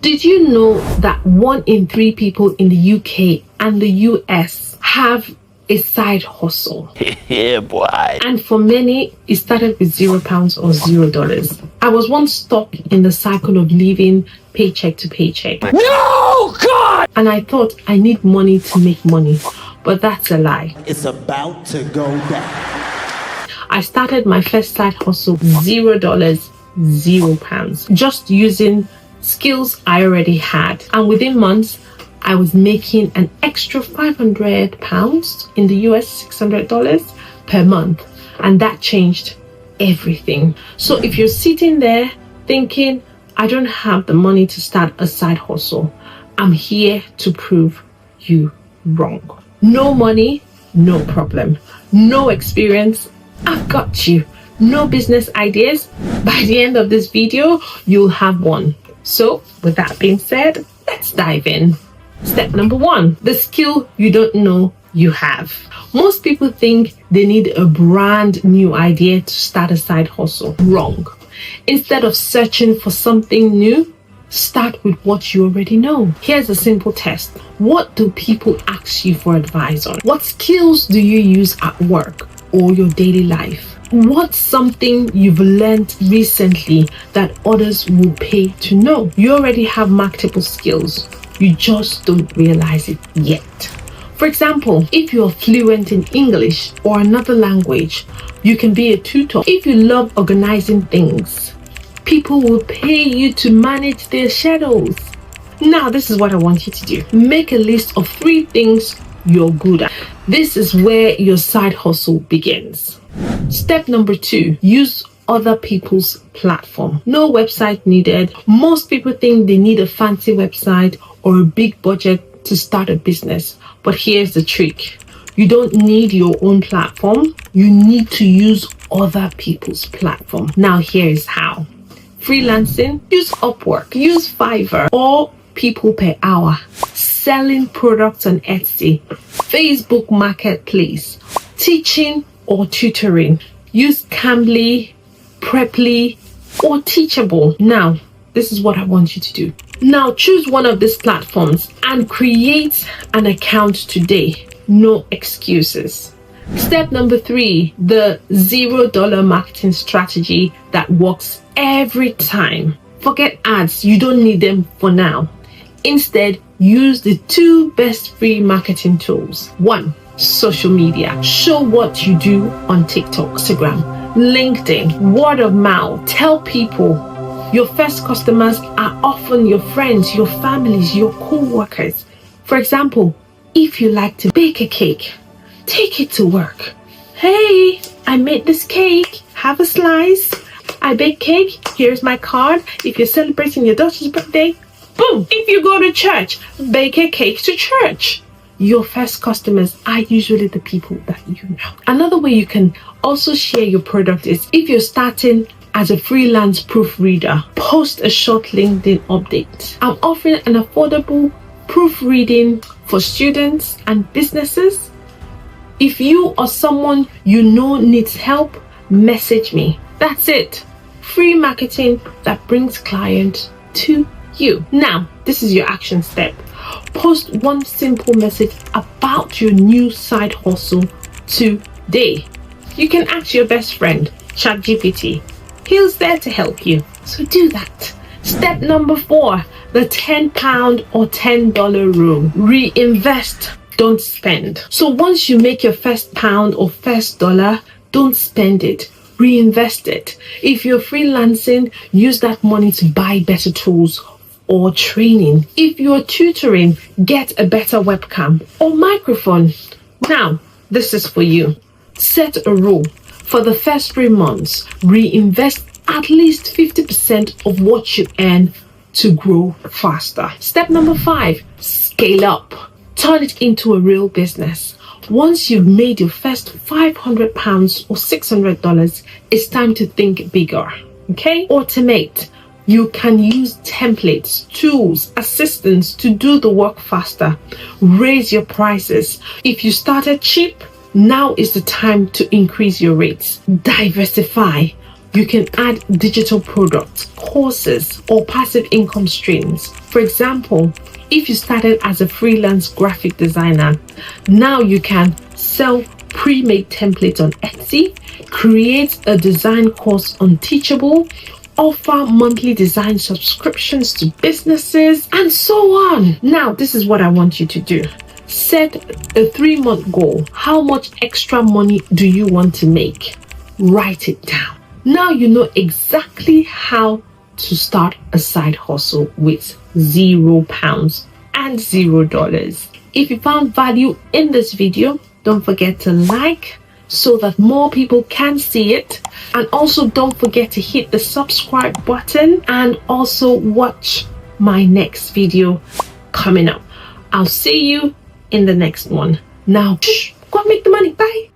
Did you know that 1 in 3 people in the UK and the US have a side hustle? Yeah, boy. And for many, it started with £0 or $0. I was once stuck in the cycle of living paycheck to paycheck. No, God! And I thought I need money to make money. But that's a lie. It's about to go down. I started my first side hustle $0, £0, just using skills I already had. And within months, I was making an extra £500 in the US, $600 per month. And that changed everything. So if you're sitting there thinking, I don't have the money to start a side hustle, I'm here to prove you wrong. No money, no problem. No experience, I've got you. No business ideas, by the end of this video, you'll have one. So with that being said, let's dive in. Step number 1, the skill you don't know you have. Most people think they need a brand new idea to start a side hustle. Wrong. Instead of searching for something new, start with what you already know. Here's a simple test. What do people ask you for advice on? What skills do you use at work or your daily life? What's something you've learned recently that others will pay to know? You already have marketable skills. You just don't realize it yet. For example, if you're fluent in English or another language, you can be a tutor. If you love organizing things, people will pay you to manage their schedules. Now, this is what I want you to do. Make a list of 3 things you're good at. This is where your side hustle begins. Step number 2, use other people's platform. No website needed. Most people think they need a fancy website or a big budget to start a business. But here's the trick. You don't need your own platform. You need to use other people's platform. Now, here is how. Freelancing, use Upwork, use Fiverr, or people per hour. Selling products on Etsy, Facebook Marketplace, teaching or tutoring. Use Cambly, Preply, or Teachable. Now, this is what I want you to do. Now, choose one of these platforms and create an account today. No excuses. Step number 3, the $0 marketing strategy that works every time. Forget ads, you don't need them for now. Instead, use the 2 best free marketing tools. 1, social media. Show what you do on TikTok, Instagram, LinkedIn, word of mouth. Tell people. Your first customers are often your friends, your families, your co-workers. For example, if you like to bake a cake, take it to work. Hey, I made this cake. Have a slice. I bake cake. Here's my card. If you're celebrating your daughter's birthday, boom. If you go to church, bake a cake to church. Your first customers are usually the people that you know. Another way you can also share your product is if you're starting as a freelance proofreader, post a short LinkedIn update. I'm offering an affordable proofreading for students and businesses. If you or someone you know needs help, message me. That's it. Free marketing that brings clients to you. Now, this is your action step. Post one simple message about your new side hustle today. You can ask your best friend, ChatGPT. He's there to help you. So do that. Step number 4, the £10 or $10 rule. Reinvest, don't spend. So once you make your first pound or first dollar, don't spend it. Reinvest it. If you're freelancing, use that money to buy better tools or training. If you're tutoring, get a better webcam or microphone. Now, this is for you. Set a rule. For the first 3 months, reinvest at least 50% of what you earn to grow faster. Step number 5, scale up. Turn it into a real business. Once you've made your first £500 or $600, it's time to think bigger. Okay? Automate. You can use templates, tools, assistants to do the work faster. Raise your prices. If you started cheap, now is the time to increase your rates. Diversify. You can add digital products, courses, or passive income streams. For example, if you started as a freelance graphic designer, now you can sell pre-made templates on Etsy, create a design course on Teachable, offer monthly design subscriptions to businesses, and so on. Now, this is what I want you to do. Set a 3-month goal. How much extra money do you want to make? Write it down. Now you know exactly how to start a side hustle with £0 and $0. If you found value in this video, don't forget to like so that more people can see it. And also don't forget to hit the subscribe button and also watch my next video coming up. I'll see you in the next one. Now, go and make the money. Bye.